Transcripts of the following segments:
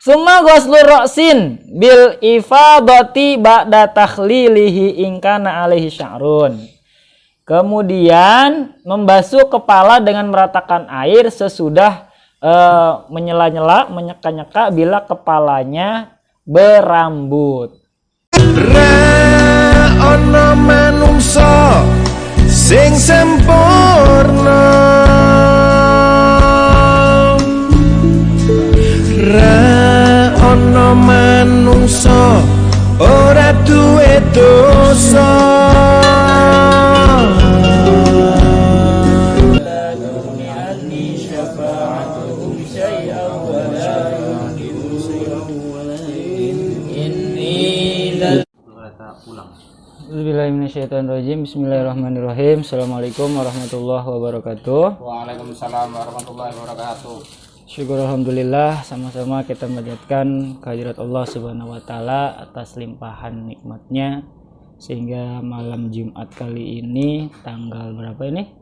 Summa ghuslur ra'sin bil ifadati ba'da takhlilihi in kana alaihi sya'run. Kemudian membasuh kepala dengan meratakan air sesudah menyela-nyela, menyeka-nyeka bila kepalanya berambut. Ra ana manungsa sing sempurna, ra ana manungsa ora duwe dosa. Bismillahirrahmanirrahim. Bismillahirrahmanirrahim. Assalamualaikum warahmatullahi wabarakatuh. Waalaikumsalam warahmatullahi wabarakatuh. Syukur alhamdulillah, sama-sama kita menjadikan kehadirat Allah Subhanahu wa taala atas limpahan nikmatnya sehingga malam Jumat kali ini tanggal berapa ini?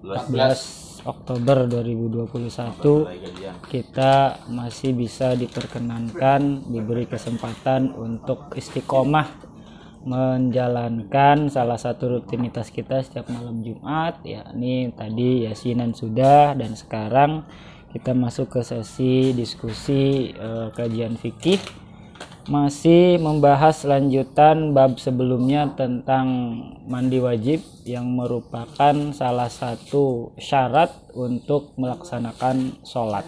14 Oktober 2021 kita masih bisa diperkenankan, diberi kesempatan untuk istiqomah menjalankan salah satu rutinitas kita setiap malam Jumat, yakni tadi yasinan sudah, dan sekarang kita masuk ke sesi diskusi kajian fikih, masih membahas lanjutan bab sebelumnya tentang mandi wajib yang merupakan salah satu syarat untuk melaksanakan sholat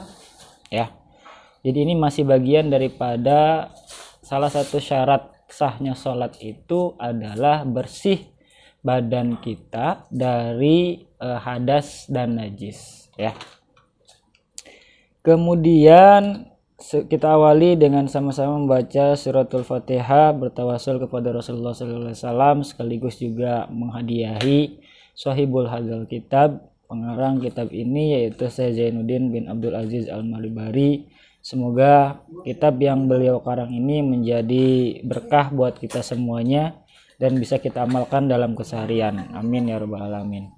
ya. Jadi ini masih bagian daripada salah satu syarat sahnya sholat itu adalah bersih badan kita dari hadas dan najis ya. Kemudian kita awali dengan sama-sama membaca suratul Fatihah, bertawasul kepada Rasulullah SAW, sekaligus juga menghadiahi sahibul hadzal kitab, pengarang kitab ini, yaitu Syekh Zainuddin bin Abdul Aziz Al-Malibari. Semoga kitab yang beliau karang ini menjadi berkah buat kita semuanya dan bisa kita amalkan dalam keseharian. Amin ya rabbal alamin.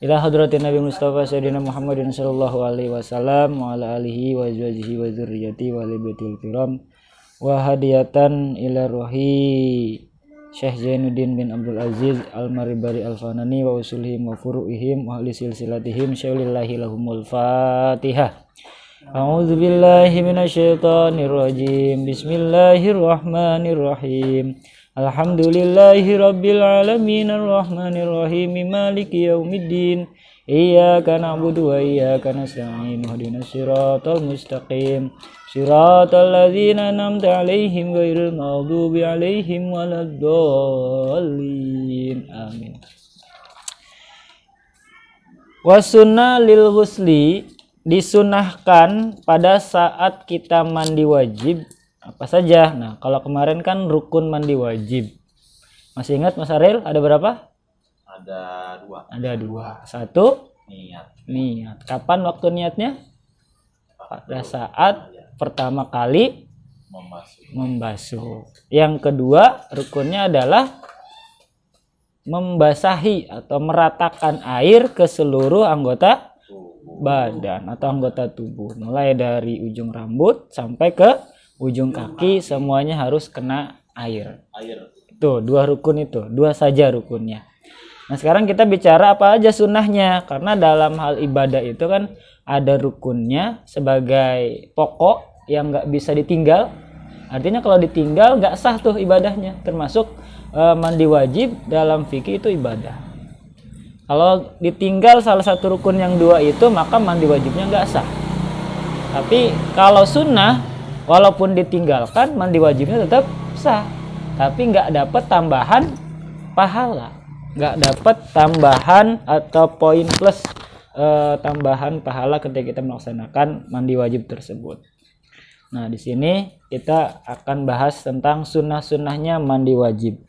Ila hadratin Nabi Mustafa Sayyidina Muhammadin sallallahu alaihi wasallam wa ala alihi wa azwajihi wa dzurriyyati wa li baitil kiram wa hadiyatan ila ruhi Syekh Zainuddin bin Abdul Aziz Al-Maribari Al-Fanani wa usulihim wa furu'ihim wa ahli silsilatihim syaulillahi lahumul Fatihah. A'udzu billahi minasyaitonir rajim. Bismillahirrahmanirrahim. Alhamdulillahi rabbil alamin arrahmanir rahim maliki yaumiddin. Iyyaka na'budu wa iyyaka nasta'in. Ihdinas siratal mustaqim. Siratal ladzina an'amta 'alaihim ghairil maghdubi 'alaihim waladdallin. Amin. Wasunnah lil ghusli, disunahkan pada saat kita mandi wajib apa saja. Nah, kalau kemarin kan rukun mandi wajib, masih ingat Mas Ariel ada berapa? Ada dua. Satu, niat. Kapan waktu niatnya? Pada saat pertama kali membasuh. Yang kedua rukunnya adalah membasahi atau meratakan air ke seluruh anggota badan atau anggota tubuh, mulai dari ujung rambut sampai ke ujung kaki, semuanya harus kena air. Itu dua rukun, itu dua saja rukunnya. Nah, sekarang kita bicara apa aja sunnahnya, karena dalam hal ibadah itu kan ada rukunnya sebagai pokok yang nggak bisa ditinggal. Artinya kalau ditinggal nggak sah tuh ibadahnya, termasuk mandi wajib dalam fikih itu ibadah. Kalau ditinggal salah satu rukun yang dua itu, maka mandi wajibnya nggak sah. Tapi kalau sunnah, walaupun ditinggalkan, mandi wajibnya tetap sah. Tapi nggak dapat tambahan pahala, nggak dapat tambahan atau poin plus tambahan pahala ketika kita melaksanakan mandi wajib tersebut. Nah, di sini kita akan bahas tentang sunnah-sunnahnya mandi wajib.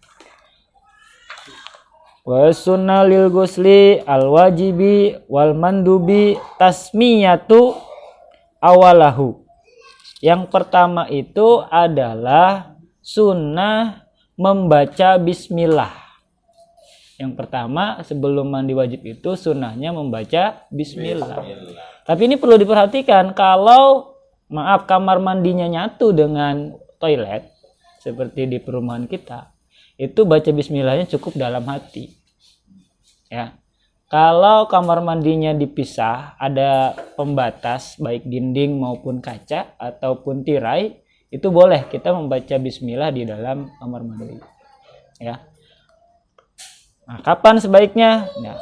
Wa sunnah lil ghusli al wajibi wal mandubi tasmiyatu awalahu. Yang pertama itu adalah sunnah membaca bismillah. Yang pertama sebelum mandi wajib itu sunnahnya membaca bismillah. Tapi ini perlu diperhatikan, kalau kamar mandinya nyatu dengan toilet seperti di perumahan kita, itu baca bismillahnya cukup dalam hati. Ya. Kalau kamar mandinya dipisah, ada pembatas baik dinding maupun kaca ataupun tirai, itu boleh kita membaca bismillah di dalam kamar mandi. Ya. Nah, kapan sebaiknya? Nah,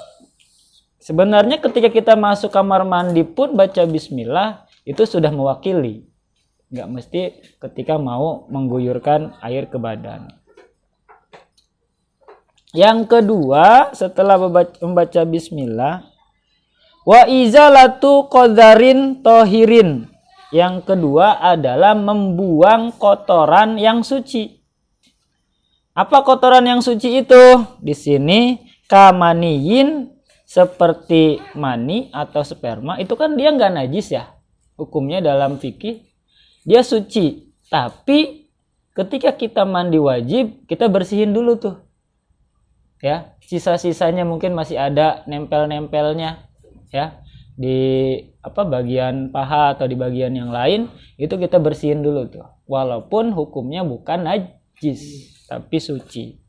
sebenarnya ketika kita masuk kamar mandi pun baca bismillah itu sudah mewakili. Nggak mesti ketika mau mengguyurkan air ke badan. Yang kedua, setelah membaca bismillah, wa izalatu qadharin tohirin. Yang kedua adalah membuang kotoran yang suci. Apa kotoran yang suci itu? Di sini kamaniyin, seperti mani atau sperma, itu kan dia nggak najis ya. Hukumnya dalam fikih dia suci. Tapi ketika kita mandi wajib, kita bersihin dulu tuh. Ya, sisa-sisanya mungkin masih ada nempel-nempelnya ya di bagian paha atau di bagian yang lain, itu kita bersihin dulu tuh. Walaupun hukumnya bukan najis tapi suci.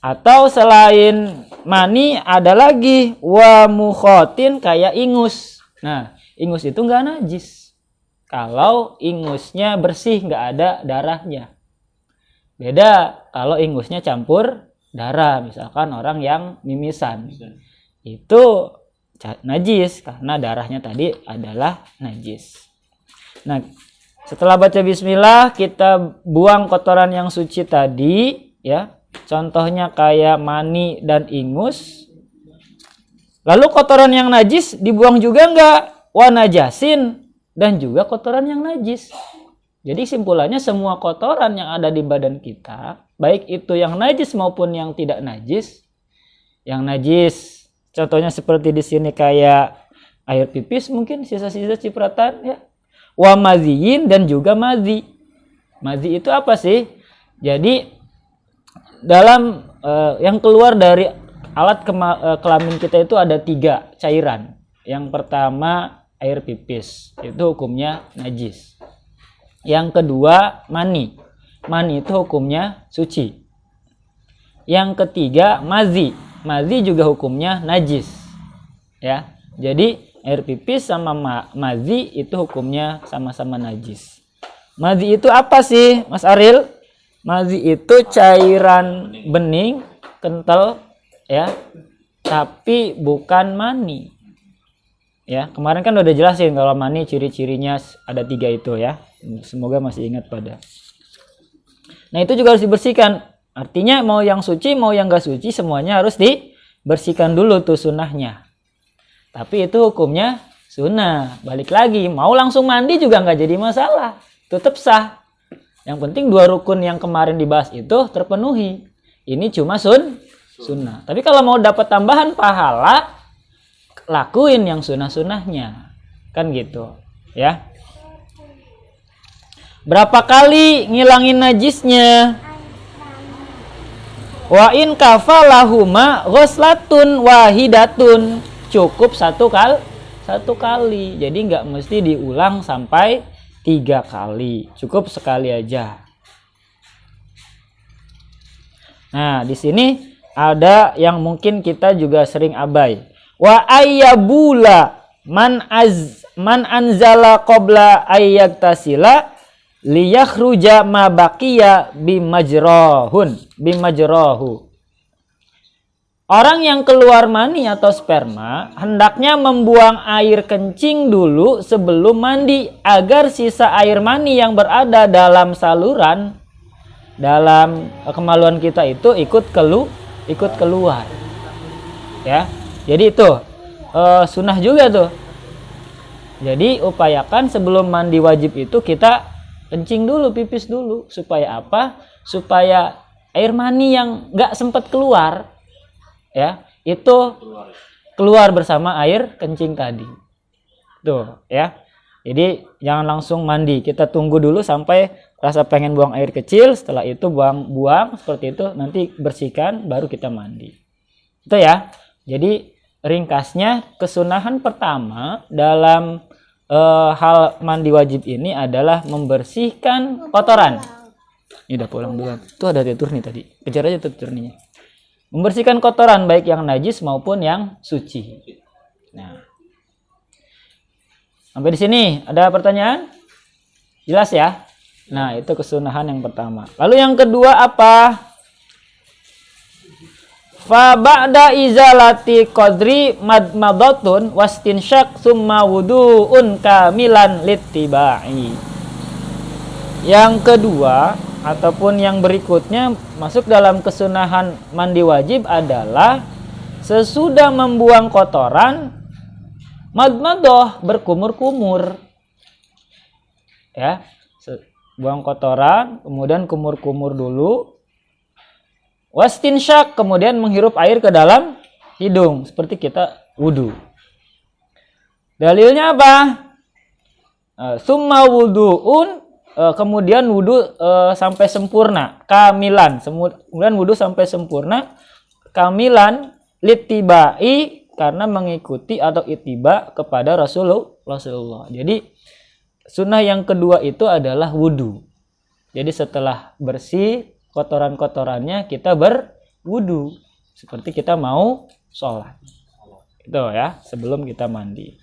Atau selain mani ada lagi wa mukhotin, kayak ingus. Nah, ingus itu enggak najis kalau ingusnya bersih, nggak ada darahnya. Beda kalau ingusnya campur darah, misalkan orang yang mimisan, itu najis karena darahnya tadi adalah najis. Nah, setelah baca bismillah, kita buang kotoran yang suci tadi, ya. Contohnya kayak mani dan ingus. Lalu kotoran yang najis dibuang juga enggak? Wa najasin, dan juga kotoran yang najis. Jadi simpulannya semua kotoran yang ada di badan kita, baik itu yang najis maupun yang tidak najis. Yang najis, contohnya seperti di sini kayak air pipis, mungkin sisa-sisa cipratan ya. Wa maziyin, dan juga mazi. Mazi itu apa sih? Jadi dalam yang keluar dari alat kelamin kita itu ada 3 cairan. Yang pertama air pipis, itu hukumnya najis. Yang kedua mani. Mani itu hukumnya suci. Yang ketiga mazi. Mazi juga hukumnya najis. Ya. Jadi air pipis sama mazi itu hukumnya sama-sama najis. Mazi itu apa sih, Mas Aril? Mazi itu cairan bening, kental, ya, tapi bukan mani. Ya, kemarin kan udah jelasin kalau mani ciri-cirinya ada 3 itu ya. Semoga masih ingat pada. Nah, itu juga harus dibersihkan. Artinya mau yang suci mau yang gak suci semuanya harus dibersihkan dulu tuh sunnahnya. Tapi itu hukumnya sunnah. Balik lagi, mau langsung mandi juga nggak jadi masalah, tetap sah. Yang penting 2 rukun yang kemarin dibahas itu terpenuhi. Ini cuma sunnah. Tapi kalau mau dapat tambahan pahala, lakuin yang sunnah-sunnahnya. Kan gitu ya. Berapa kali ngilangin najisnya? Wa in kafalahuma ghuslatun wahidatun. Cukup 1 kali. Jadi nggak mesti diulang sampai 3 kali. Cukup sekali aja. Nah, di sini ada yang mungkin kita juga sering abai. Wa ayyabula man anzala qabla ayyaktasila liyakhruja ma baqiya bimajrahu. Orang yang keluar mani atau sperma hendaknya membuang air kencing dulu sebelum mandi agar sisa air mani yang berada dalam saluran dalam kemaluan kita itu ikut keluar. Ya. Jadi itu sunnah juga tuh. Jadi upayakan sebelum mandi wajib itu kita kencing dulu, pipis dulu. Supaya apa? Supaya air mani yang nggak sempat keluar, ya, itu keluar bersama air kencing tadi. Tuh, ya. Jadi jangan langsung mandi. Kita tunggu dulu sampai rasa pengen buang air kecil. Setelah itu buang seperti itu. Nanti bersihkan, baru kita mandi. Itu ya. Jadi ringkasnya kesunahan pertama dalam hal mandi wajib ini adalah membersihkan kotoran. Ini udah pulang dulu. Tuh ada tidur nih tadi. Kejar aja tuh tidurnya. Membersihkan kotoran baik yang najis maupun yang suci. Nah. Sampai di sini ada pertanyaan? Jelas ya? Nah, itu kesunahan yang pertama. Lalu yang kedua apa? Fa ba'da izalati qadri madmadatun wastinsyak summa wudu'un kamilan littiba'i. Yang kedua ataupun yang berikutnya masuk dalam kesunahan mandi wajib adalah sesudah membuang kotoran madmadah, berkumur-kumur. Ya, buang kotoran, kemudian kumur-kumur dulu. Wastinsyak, kemudian menghirup air ke dalam hidung seperti kita wudu. Dalilnya apa? Summa wudu'un, kemudian wudu sampai sempurna, kamilan. Kemudian wudu sampai sempurna, kamilan littiba'i, karena mengikuti atau ittiba kepada Rasulullah. Jadi sunnah yang kedua itu adalah wudu. Jadi setelah bersih kotoran-kotorannya kita berwudu seperti kita mau sholat. Itu ya, sebelum kita mandi.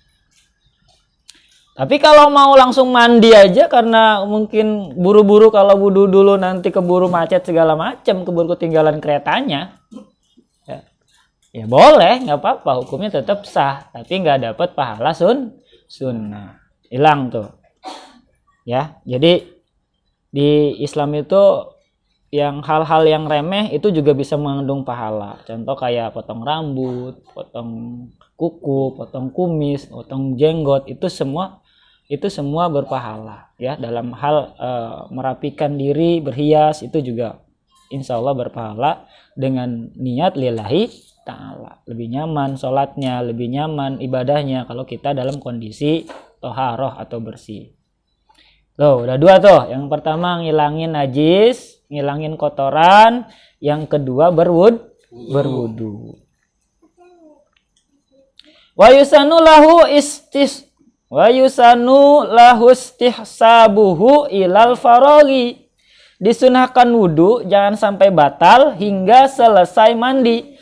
Tapi kalau mau langsung mandi aja karena mungkin buru-buru, kalau wudu dulu nanti keburu macet segala macam, keburu ketinggalan keretanya, ya boleh, nggak apa-apa, hukumnya tetap sah, tapi nggak dapat pahala sunnah, hilang tuh. Ya, jadi di Islam itu yang hal-hal yang remeh itu juga bisa mengandung pahala. Contoh kayak potong rambut, potong kuku, potong kumis, potong jenggot, itu semua berpahala. Ya, dalam hal merapikan diri, berhias itu juga insya Allah berpahala dengan niat lillahi ta'ala. Lebih nyaman sholatnya, lebih nyaman ibadahnya kalau kita dalam kondisi toharoh atau bersih. Tuh, udah dua tuh. Yang pertama ngilangin najis, ngilangin kotoran. Yang kedua berwudu. Wa yusanu lahu istihsabuhu ilal faraghi. Disunahkan wudu jangan sampai batal hingga selesai mandi.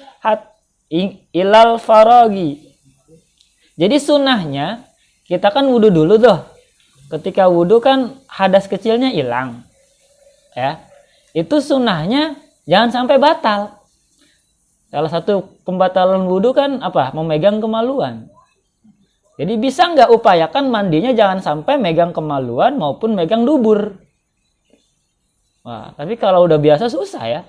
Ilal faraghi. Jadi sunahnya kita kan wudu dulu tuh. Ketika wudu kan hadas kecilnya hilang, ya. Itu sunahnya jangan sampai batal. Salah satu pembatalan wudu kan apa? Memegang kemaluan. Jadi bisa nggak upayakan mandinya jangan sampai megang kemaluan maupun megang dubur. Wah, tapi kalau udah biasa susah ya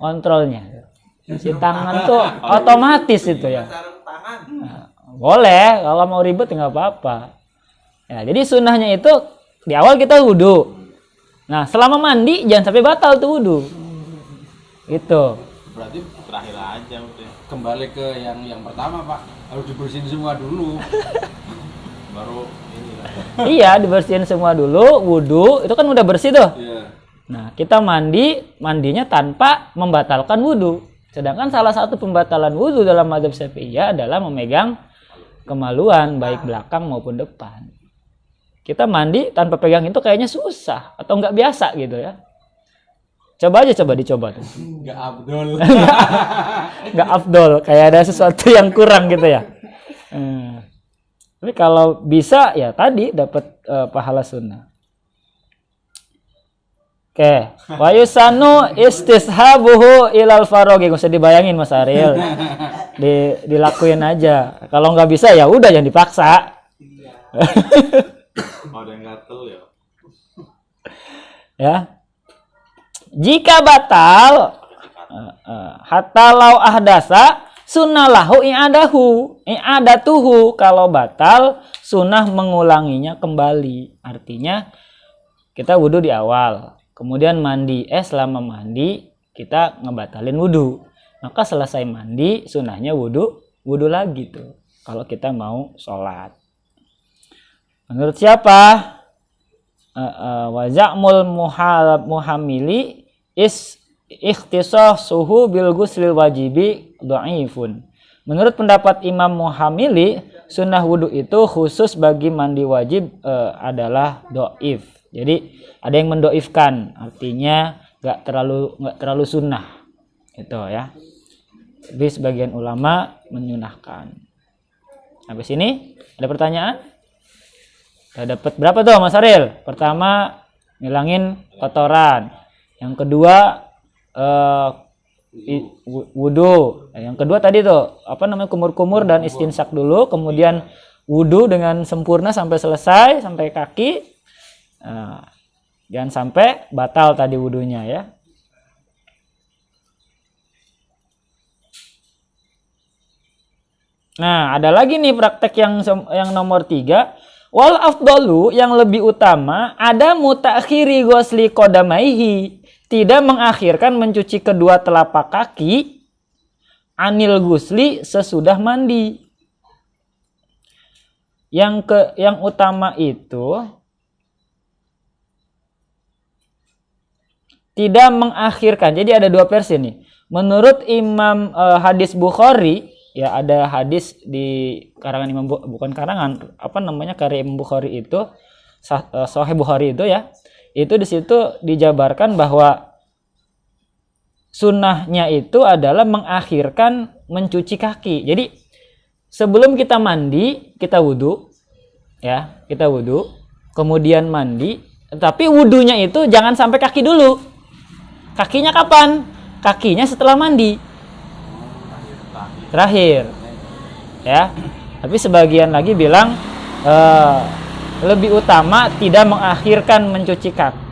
kontrolnya. Si tangan tuh otomatis itu ya. Nah, boleh, kalau mau ribet nggak apa-apa. Ya, jadi sunnahnya itu di awal kita wudu. Nah, selama mandi jangan sampai batal tuh wudu. Gitu. Berarti terakhir aja udah. Kembali ke yang pertama, Pak. Harus dibersihin semua dulu. Baru ini lah. Iya, dibersihin semua dulu, wudu, itu kan udah bersih tuh. Iya. Nah, kita mandinya tanpa membatalkan wudu. Sedangkan salah satu pembatalan wudu dalam mazhab Syafi'iyah adalah memegang kemaluan baik belakang maupun depan. Kita mandi tanpa pegang itu kayaknya susah atau nggak biasa gitu ya. Coba dicoba tuh. Nggak abdol. Nggak afdol, kayak ada sesuatu yang kurang gitu ya. Tapi kalau bisa ya tadi dapat pahala sunnah. Oke, wa yusanu istishabuhu ilal faraghi. Gak usah dibayangin Mas Ariel. Dilakuin aja. Kalau nggak bisa ya udah jangan dipaksa. Ada yang gatel ya. Ya. Jika batal hatta lau ahdasa sunnalahu i'adatuhu. Kalau batal sunnah mengulanginya kembali. Artinya kita wudu di awal, kemudian mandi. Selama mandi kita ngebatalin wudu. Maka selesai mandi sunnahnya wudu lagi tuh. Kalau kita mau sholat. Menurut siapa? Wa za'mul muhammili ikhtisasuhu bil ghuslil wajibi dhaifun. Menurut pendapat Imam Muhammili, sunnah wudhu itu khusus bagi mandi wajib adalah doif. Jadi ada yang mendoifkan, artinya nggak terlalu sunnah, itu ya. Tapi sebagian ulama menyunahkan. Sampai sini ada pertanyaan? Udah dapat berapa tuh Mas Aril? Pertama ngilangin kotoran, yang kedua wudhu, yang kedua tadi tuh kumur-kumur dan istinsak dulu, kemudian wudhu dengan sempurna sampai selesai sampai kaki. Jangan sampai batal tadi wudhunya ya. Nah, ada lagi nih praktek yang nomor 3. Wal afdalu, yang lebih utama, ada mutakhiri ghusli qadamaihi, tidak mengakhirkan mencuci kedua telapak kaki anil ghusli sesudah mandi. Yang utama itu tidak mengakhirkan. Jadi ada dua versi nih. Menurut Imam hadis Bukhari, ya ada hadis di karangan Imam karya Imam Bukhari itu Sahih Bukhari itu ya. Itu di situ dijabarkan bahwa sunnahnya itu adalah mengakhirkan mencuci kaki. Jadi sebelum kita mandi, kita wudhu ya, kemudian mandi, tapi wudhunya itu jangan sampai kaki dulu. Kakinya kapan? Kakinya setelah mandi. Terakhir. Ya. Tapi sebagian lagi bilang lebih utama tidak mengakhirkan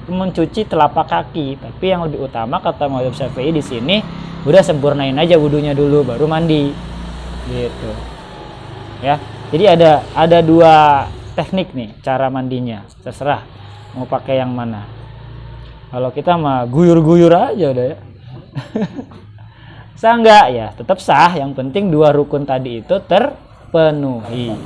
mencuci telapak kaki, tapi yang lebih utama kata mazhab Syafi'i di sini udah sempurnain aja wudhunya dulu baru mandi. Gitu. Ya. Jadi ada dua teknik nih cara mandinya. Terserah mau pakai yang mana. Kalau kita mah guyur-guyur aja udah ya. Sah enggak ya? Tetap sah, yang penting dua rukun tadi itu terpenuhi.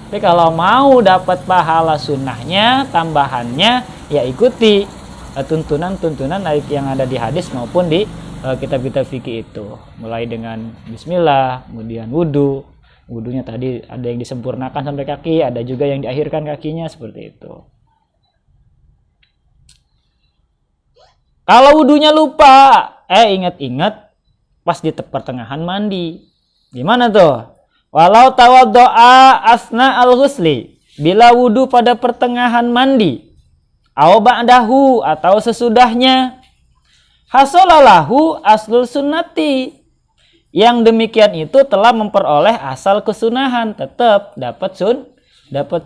Tapi kalau mau dapat pahala sunnahnya, tambahannya, ya ikuti tuntunan-tuntunan yang ada di hadis maupun di kitab-kitab fikih itu. Mulai dengan bismillah, kemudian wudhu. Wudhunya tadi ada yang disempurnakan sampai kaki, ada juga yang diakhirkan kakinya, seperti itu. Kalau wudhunya lupa, ingat-ingat pas di pertengahan mandi. Gimana tuh? Walau tawaddo'a asna al-ghusli, bila wudhu pada pertengahan mandi, aw ba'dahu atau sesudahnya, hasolalahu aslul sunnati. Yang demikian itu telah memperoleh asal kesunahan, tetap dapat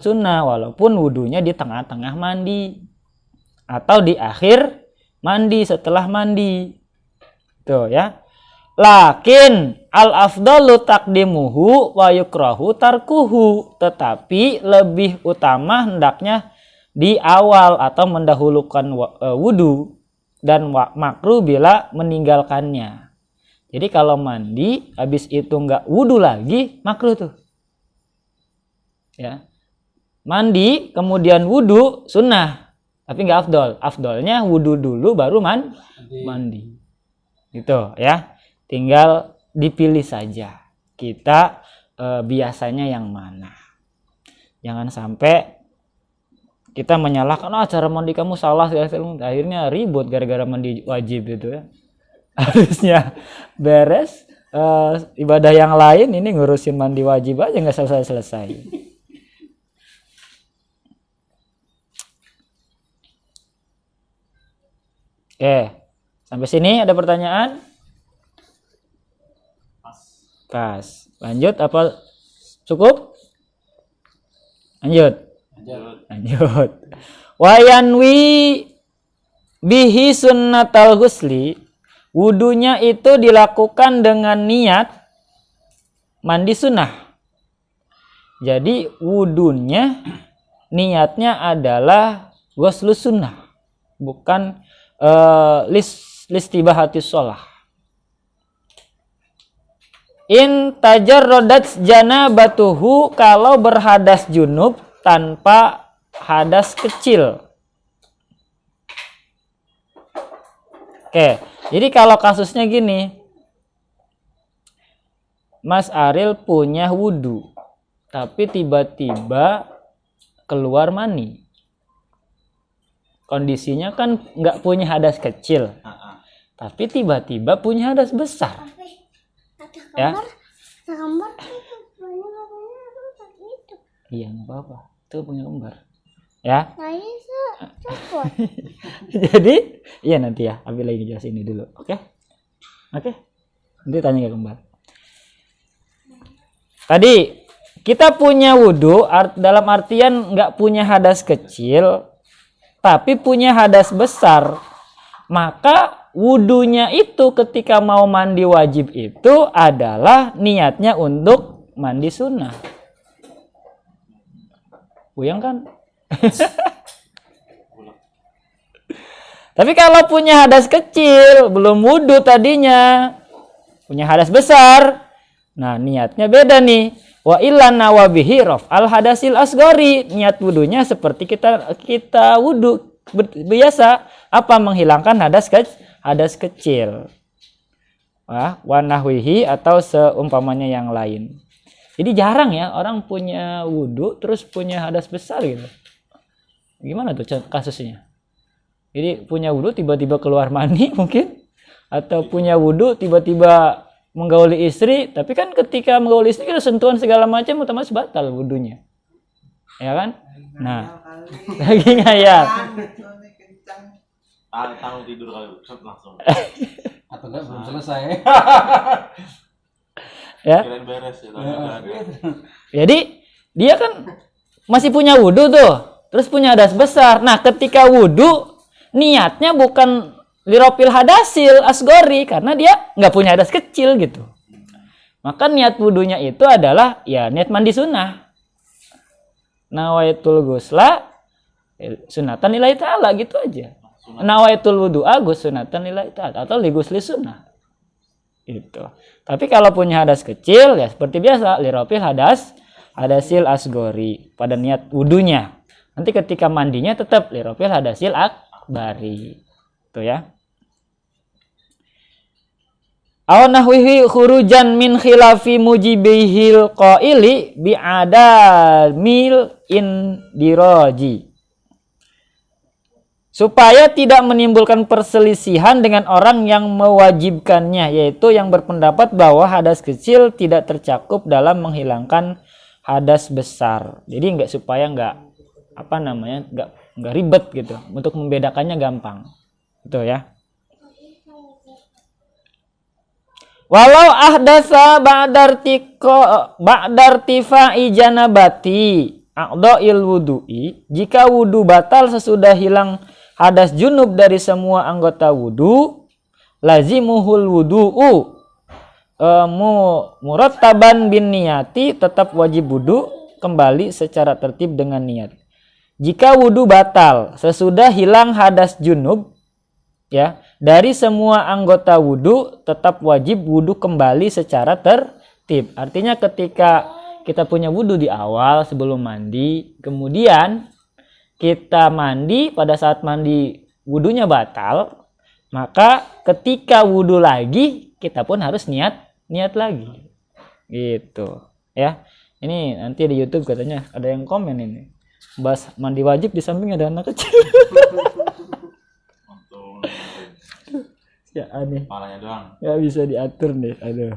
sunnah walaupun wudhunya di tengah-tengah mandi atau di akhir mandi, setelah mandi. Tuh ya. Lakin al-afdalu taqdimuhu wa yukrahu tarkuhu. Tetapi lebih utama hendaknya di awal atau mendahulukan wudu, dan makruh bila meninggalkannya. Jadi kalau mandi habis itu enggak wudu lagi, makruh tuh. Ya. Mandi kemudian wudu sunnah. Tapi nggak afdol. Afdolnya wudhu dulu baru mandi. Gitu ya. Tinggal dipilih saja. Kita biasanya yang mana. Jangan sampai kita menyalahkan, cara mandi kamu salah. Akhirnya ribut gara-gara mandi wajib gitu ya. Harusnya beres. Ibadah yang lain ini ngurusin mandi wajib aja nggak selesai-selesai. Oke, sampai sini ada pertanyaan? Pas. Lanjut apa? Cukup? Lanjut. Wayanwi bihi sunnatal ghusli, wudunya itu dilakukan dengan niat mandi sunnah. Jadi wudunya niatnya adalah ghuslu sunnah, bukan listibahatis sholah. In tajarrodat janabatuhu, kalau berhadas junub tanpa hadas kecil. Oke, jadi kalau kasusnya gini, Mas Aril punya wudu, tapi tiba-tiba keluar mani. Kondisinya kan nggak punya hadas kecil, tapi tiba-tiba punya hadas besar. Ya? Iya, nggak apa-apa. Itu punya kembar. Ya. Jadi, iya nanti ya. Abi lagi jelas ini dulu. Oke? Oke? Nanti tanya ke kembar. Tadi kita punya wudu dalam artian nggak punya hadas kecil, tapi punya hadas besar. Maka wudunya itu ketika mau mandi wajib itu adalah niatnya untuk mandi sunnah. Buyang kan? Tapi kalau punya hadas kecil, belum wudu tadinya, punya hadas besar, nah niatnya beda nih. Wa illan nawabihi raf al hadasil asgori, niat wudunya seperti kita wudu biasa, apa menghilangkan hadas kecil. Wa nahwihi atau seumpamanya yang lain. Jadi jarang ya orang punya wudu terus punya hadas besar gitu. Gimana tuh kasusnya? Jadi punya wudu tiba-tiba keluar mani mungkin, atau punya wudu tiba-tiba menggauli istri, tapi kan ketika menggauli istri kan sentuhan segala macam otomatis batal wudunya. Ya kan? Nah, lagi ngayal. Tahu tidur kali langsung. Atau enggak belum selesai. Ya. Kirain beres ya. Jadi dia kan masih punya wudu tuh, terus punya hadas besar. Nah, ketika wudu niatnya bukan lirofil hadasil asgori karena dia nggak punya hadas kecil gitu. Maka niat wudunya itu adalah ya niat mandi sunnah. Nawaitul ghusla sunatan lillahi ta'ala gitu aja. Nawaitul wudu agus sunatan lillahi ta'ala atau ligusli sunnah. Itu. Tapi kalau punya hadas kecil ya seperti biasa lirofil hadasil asgori pada niat wudunya. Nanti ketika mandinya tetap lirofil hadasil akbari. Itu ya. Aw nahwihi khurujan min khilafi mujibihil qaili bi'adamil indiraji. Supaya tidak menimbulkan perselisihan dengan orang yang mewajibkannya, yaitu yang berpendapat bahwa hadas kecil tidak tercakup dalam menghilangkan hadas besar. Jadi nggak ribet gitu. Untuk membedakannya gampang. Itu ya. Walau ahdasa ba'dartifa'i janabati a'dha'il wudu'i, jika wudu batal sesudah hilang hadas junub dari semua anggota wudu, lazimuhul wudu'u murattaban bin niyati, tetap wajib wudu kembali secara tertib dengan niat. Jika wudu batal sesudah hilang hadas junub ya dari semua anggota wudu, tetap wajib wudu kembali secara tertib. Artinya ketika kita punya wudu di awal sebelum mandi, kemudian kita mandi, pada saat mandi wudunya batal, maka ketika wudu lagi kita pun harus niat lagi. Gitu ya. Ini nanti di YouTube katanya ada yang komen ini. Bahas mandi wajib di samping ada anak kecil. Ya aneh. Palanya doang. Gak bisa diatur deh. Aduh.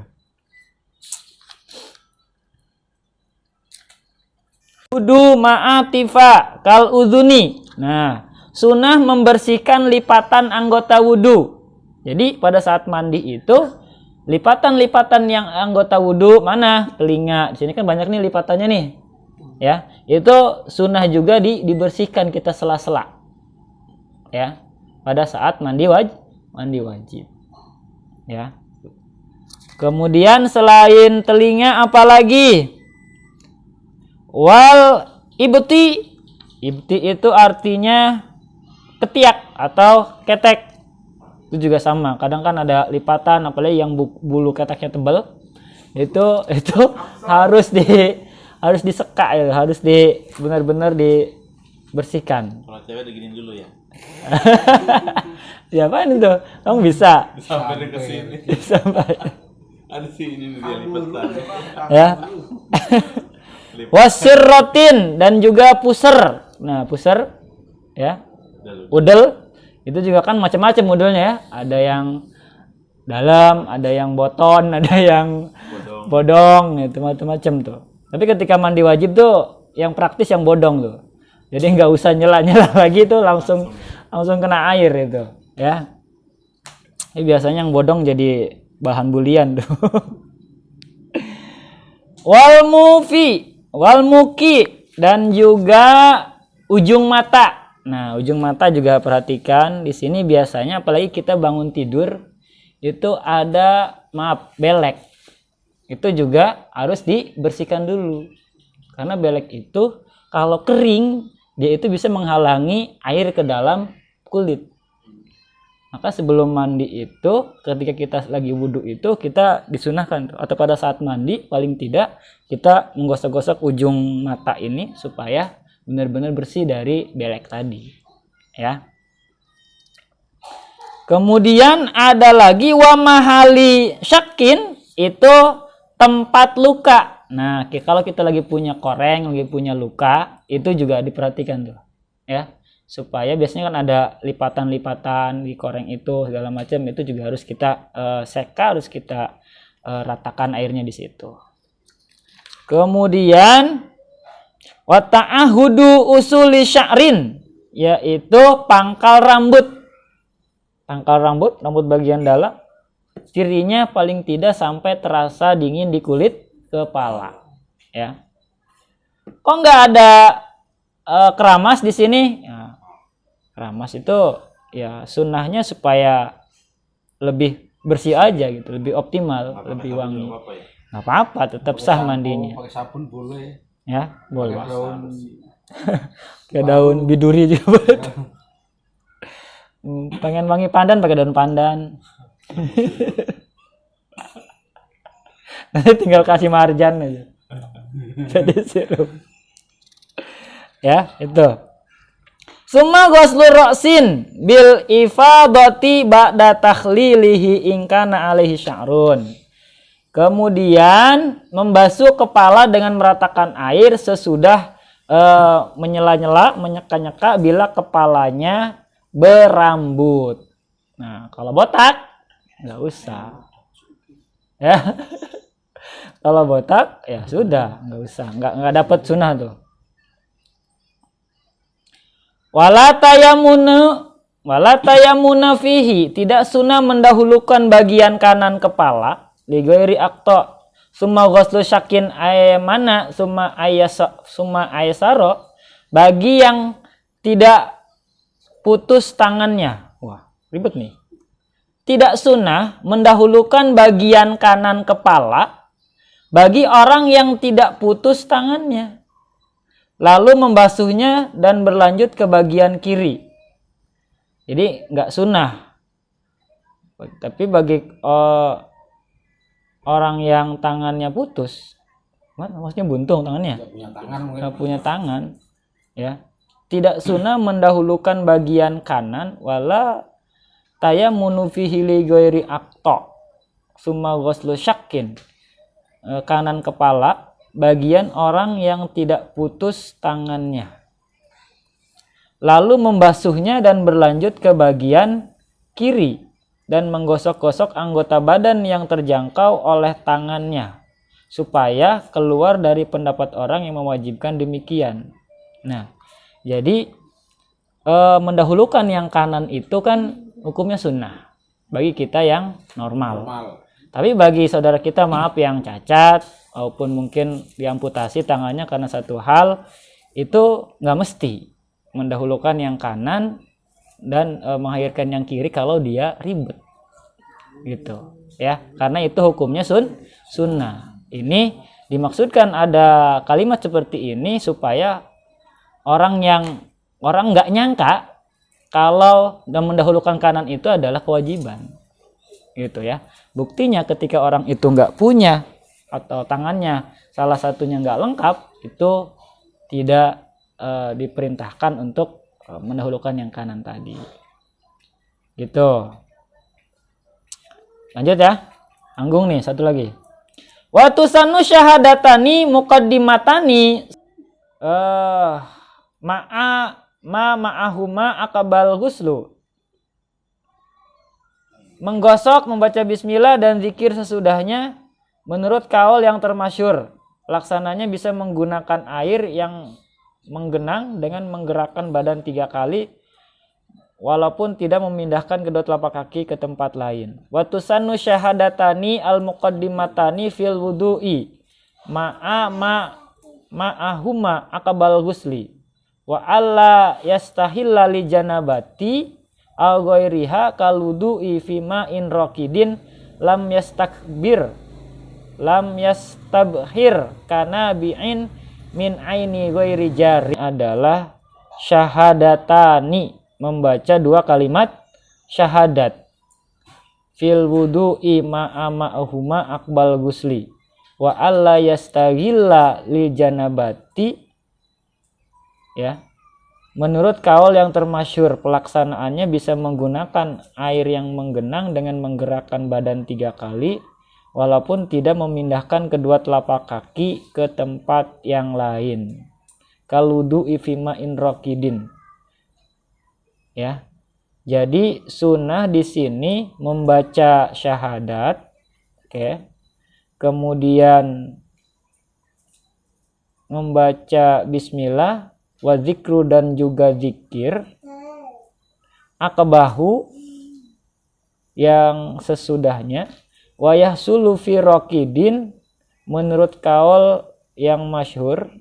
Wudu ma'atifa kal udhuni. Nah, sunnah membersihkan lipatan anggota wudu. Jadi pada saat mandi itu lipatan-lipatan yang anggota wudu mana? Telinga. Di sini kan banyak nih lipatannya nih. Ya, itu sunnah juga dibersihkan kita sela-sela. Ya. Pada saat mandi wajib. Ya. Kemudian selain telinga apalagi? Wal ibti itu artinya ketiak atau ketek. Itu juga sama. Kadang kan ada lipatan apalagi yang bulu keteknya tebal. Itu harus disekak ya, harus benar-benar dibersihkan. Kalau cewek diginin dulu ya. Siapa itu? Kamu bisa? Sampai ke sini. Sampai. Ada sih ini dia lipatan. Ya. Wasirrotin dan juga puser. Nah, puser ya. Udel itu juga kan macam-macam udelnya ya. Ada yang dalam, ada yang boton, ada yang bodong, itu macam-macam tuh. Tapi ketika mandi wajib tuh yang praktis yang bodong tuh. Jadi nggak usah nyela-nyela lagi tuh langsung kena air itu ya. Ini biasanya yang bodong jadi bahan bulian tuh. Wal muki dan juga ujung mata. Nah, ujung mata juga perhatikan di sini biasanya apalagi kita bangun tidur itu ada belek. Itu juga harus dibersihkan dulu. Karena belek itu kalau kering dia itu bisa menghalangi air ke dalam kulit. Maka sebelum mandi itu ketika kita lagi wudhu itu kita disunahkan atau pada saat mandi paling tidak kita menggosok-gosok ujung mata ini supaya benar-benar bersih dari belek tadi ya. Kemudian ada lagi wa mahali syakin, itu tempat luka. Nah, kalau kita lagi punya koreng, lagi punya luka, itu juga diperhatikan tuh ya. Supaya biasanya kan ada lipatan-lipatan di koreng itu segala macam, itu juga harus kita seka, harus kita ratakan airnya di situ. Kemudian wa ta'ahudu usuli sya'rin, yaitu pangkal rambut. Pangkal rambut bagian dalam, cirinya paling tidak sampai terasa dingin di kulit kepala ya. Kok nggak ada keramas di sini? Ya, keramas itu ya sunnahnya supaya lebih bersih aja gitu, lebih optimal, lebih wangi. Nggak apa-apa, tetap sah mandinya. Pakai sabun boleh. Ya, boleh. Kayak daun biduri juga boleh. Pengen wangi pandan pakai daun pandan. Nanti tinggal kasih marjan aja. Jadi sirup. Ya, itu. Summa ghuslu ra'sin bil ifadati ba'da takhlilihi in kana alaihi sya'run. Kemudian membasuh kepala dengan meratakan air sesudah menyela-nyela, menyeka-nyeka bila kepalanya berambut. Nah, kalau botak nggak usah. Ya. Kalau botak ya sudah, nggak usah, nggak dapat sunnah tuh. Wala tayamuna fihi, tidak sunnah mendahulukan bagian kanan kepala li ghairi aqta. Summa ghuslu syakin aymana summa aysara, bagi yang tidak putus tangannya. Wah, ribet nih. Tidak sunnah mendahulukan bagian kanan kepala bagi orang yang tidak putus tangannya, lalu membasuhnya dan berlanjut ke bagian kiri. Jadi nggak sunnah. Tapi bagi orang yang tangannya putus, maksudnya buntung tangannya, nggak punya tangan, ya, tidak sunnah mendahulukan bagian kanan wala tayamunu fihi li ghairi aqta summa ghuslu syakkin, kanan kepala bagian orang yang tidak putus tangannya, lalu membasuhnya dan berlanjut ke bagian kiri dan menggosok-gosok anggota badan yang terjangkau oleh tangannya supaya keluar dari pendapat orang yang mewajibkan demikian. Nah, jadi mendahulukan yang kanan itu kan hukumnya sunnah bagi kita yang normal. Tapi bagi saudara kita maaf yang cacat maupun mungkin diamputasi tangannya karena satu hal, itu nggak mesti mendahulukan yang kanan dan mengakhirkan yang kiri kalau dia ribet gitu ya, karena itu hukumnya sunnah. Ini dimaksudkan ada kalimat seperti ini supaya orang nggak nyangka kalau mendahulukan kanan itu adalah kewajiban gitu ya. Buktinya ketika orang itu nggak punya atau tangannya salah satunya nggak lengkap, itu tidak diperintahkan untuk mendahulukan yang kanan tadi gitu. Lanjut ya, Anggung nih satu lagi. Wa tusannu syahadatani muqaddimatani ma'ahuma akabal ghuslu. Menggosok, membaca bismillah dan zikir sesudahnya menurut kaul yang termasyhur. Laksananya bisa menggunakan air yang menggenang dengan menggerakkan badan 3 kali walaupun tidak memindahkan kedua telapak kaki ke tempat lain. Wa tusannu syahadatani al-muqaddimatani fil wudu'i ma'ahuma akabal ghusli wa alla yastahilla li janabati al ghairiha kal wudu'i fi ma'in raqidin lam yastabhir kana bi'in min aini ghairi jari adalah syahadatani, membaca 2 kalimat syahadat fil wudu'i ma'ahuma akbal ghusli wa alla yastaghilla li janabati, ya. Menurut kaul yang termasyhur, pelaksanaannya bisa menggunakan air yang menggenang dengan menggerakkan badan 3 kali walaupun tidak memindahkan kedua telapak kaki ke tempat yang lain. Kaludu'i fima in raqidin. Ya. Jadi sunnah di sini membaca syahadat, oke. Kemudian membaca bismillah wa zikru dan juga zikir akabahu yang sesudahnya wa yahsulu fi raqidin menurut kaul yang masyhur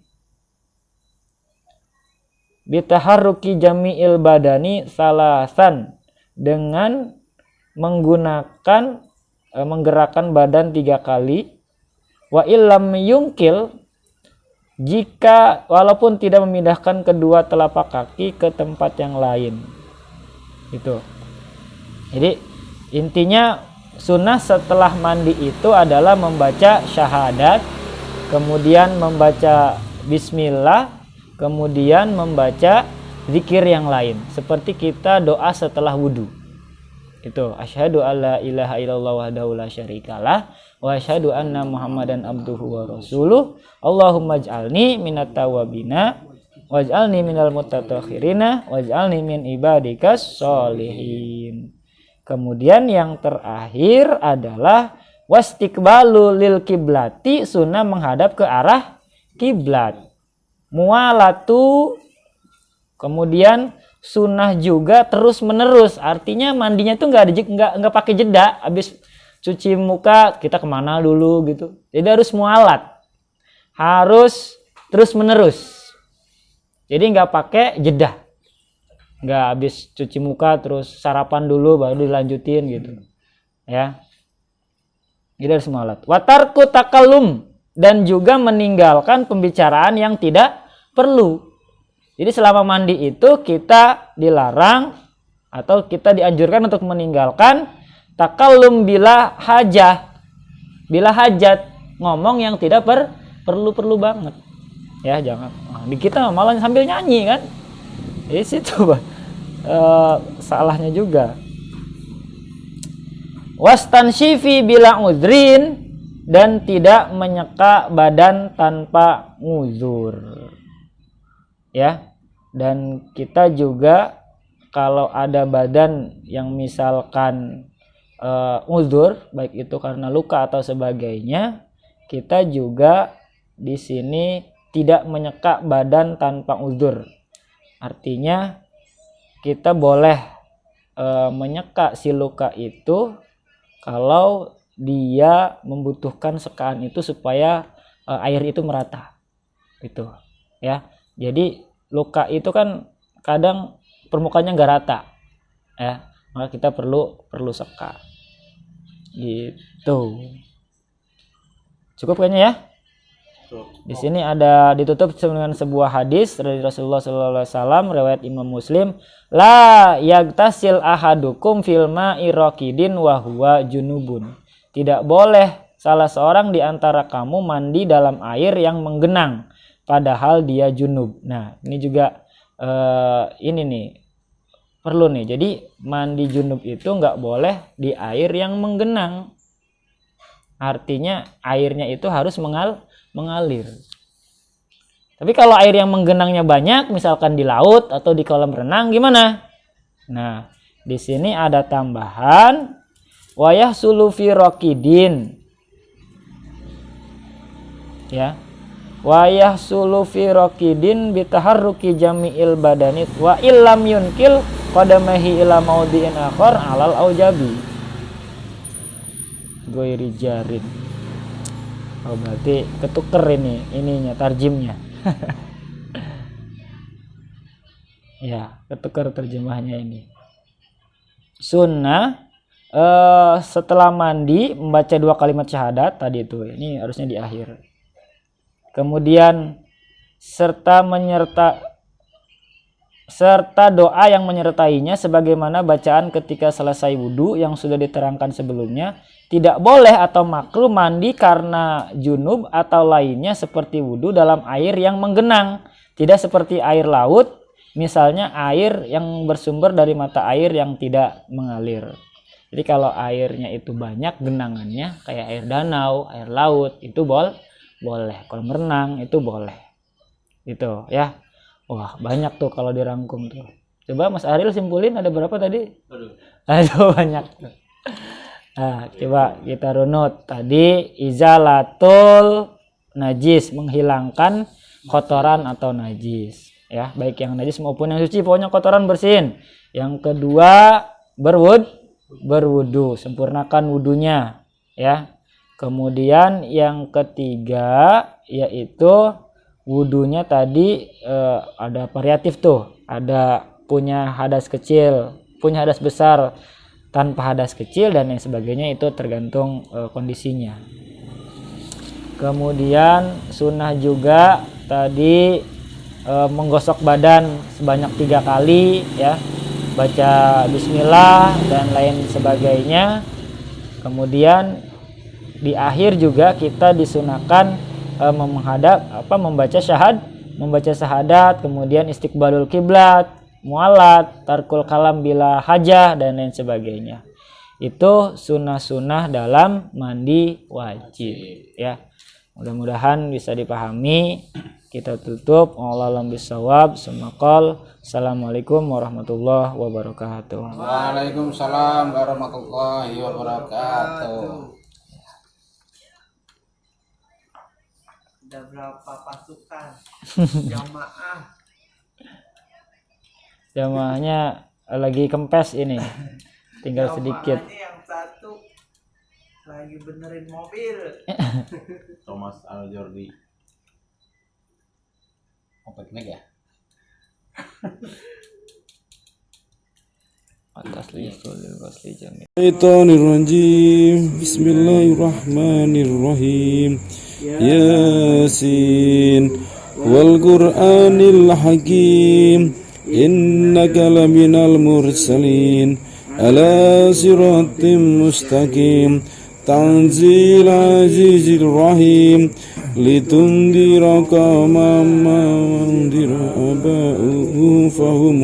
bitaharruki jami'il badani salasan dengan menggunakan menggerakkan badan 3 kali wa illam yungkil jika walaupun tidak memindahkan kedua telapak kaki ke tempat yang lain. Itu. Jadi intinya sunnah setelah mandi itu adalah membaca syahadat, kemudian membaca bismillah, kemudian membaca zikir yang lain. Seperti kita doa setelah wudu. Itu asyhadu alla ilaha illallah wahdahu la syarikalah wa asyhadu anna muhammadan abduhu wa rasuluh. Allahumma ij'alni minat tawabina waj'alni minal mutatahhirina waj'alni min ibadikas sholihin. Kemudian yang terakhir adalah wastiqbalu lil kiblati, sunnah menghadap ke arah kiblat. Mualatu, kemudian sunnah juga terus menerus, artinya mandinya tuh nggak pakai jeda. Habis cuci muka kita kemana dulu gitu, jadi harus mualat, harus terus menerus, jadi nggak pakai jeda, nggak habis cuci muka terus sarapan dulu baru dilanjutin gitu ya. Jadi harus mualat. Watarku takalum, dan juga meninggalkan pembicaraan yang tidak perlu. Jadi selama mandi itu kita dilarang atau kita dianjurkan untuk meninggalkan takallum bila hajat, ngomong yang tidak perlu banget. Ya jangan. Nah, di kita malah sambil nyanyi kan. Di situ salahnya juga. Wastansyifi bila uzrin, dan tidak menyeka badan tanpa nguzur. Ya, dan kita juga kalau ada badan yang misalkan uzur, baik itu karena luka atau sebagainya, kita juga di sini tidak menyeka badan tanpa uzur. Artinya kita boleh menyeka si luka itu kalau dia membutuhkan sekaan itu supaya air itu merata, gitu ya. Jadi luka itu kan kadang permukaannya nggak rata, ya, maka kita perlu seka, gitu. Cukup kayaknya ya. Di sini ada ditutup dengan sebuah hadis dari Rasulullah SAW, riwayat Imam Muslim, la yagtasil ahadukum fil ma'i raqidin wa huwa junubun. Tidak boleh salah seorang di antara kamu mandi dalam air yang menggenang padahal dia junub. Nah, ini juga ini nih perlu nih. Jadi mandi junub itu nggak boleh di air yang menggenang. Artinya airnya itu harus mengalir. Tapi kalau air yang menggenangnya banyak, misalkan di laut atau di kolam renang, gimana? Nah, di sini ada tambahan wayah sulufi rokidin, ya. Wayah sulufi rokidin bitaharruki jami'il badanit wa illam yunkil qadamahi ila maudhi'in akhar alal aujabi goiri jarin. Oh, berarti ketuker ininya tarjimnya. Ya, ketuker terjemahnya ini. Sunnah setelah mandi membaca 2 kalimat syahadat tadi itu. Ini harusnya di akhir. Kemudian serta doa yang menyertainya sebagaimana bacaan ketika selesai wudhu yang sudah diterangkan sebelumnya. Tidak boleh atau makruh mandi karena junub atau lainnya seperti wudhu dalam air yang menggenang. Tidak seperti air laut, misalnya air yang bersumber dari mata air yang tidak mengalir. Jadi kalau airnya itu banyak genangannya kayak air danau, air laut itu boleh. Kolam renang itu boleh. Itu ya. Wah, banyak tuh kalau dirangkum tuh. Coba Mas Ariel simpulin ada berapa tadi? Aduh, banyak tuh. Nah, coba kita runut. Tadi izalatul najis, menghilangkan kotoran atau najis. Ya, baik yang najis maupun yang suci, pokoknya kotoran bersihin. Yang kedua, berwudu, sempurnakan wudunya, ya. Kemudian yang ketiga yaitu wudunya tadi ada variatif tuh, ada punya hadas kecil, punya hadas besar, tanpa hadas kecil dan lain sebagainya, itu tergantung kondisinya. Kemudian sunnah juga tadi menggosok badan sebanyak 3 kali, ya, baca bismillah dan lain sebagainya. Kemudian di akhir juga kita disunahkan membaca syahadat, kemudian istiqbalul kiblat, mualat, tarkul kalam bila hajah dan lain sebagainya. Itu sunnah-sunnah dalam mandi wajib, ya. Mudah-mudahan bisa dipahami. Kita tutup. Wallahu a'lam bishawab. Semakal. Assalamualaikum warahmatullahi wabarakatuh. Waalaikumsalam warahmatullahi wabarakatuh. Ada berapa pasukan jamaah? Jamaahnya lagi kempes ini, tinggal sedikit. Jamaahnya yang satu lagi benerin mobil. Thomas Al-Jordi. Piknik ya? Atas lisul wasli jami. Shaitanirrajim. Bismillahirrahmanirrahim. Yasin wal Qur'anil Hakim. Innaka laminal mursalin ala siratim mustaqim. Tanzil azizir rahim. Litundira qauman ma undira aba'uhum fahum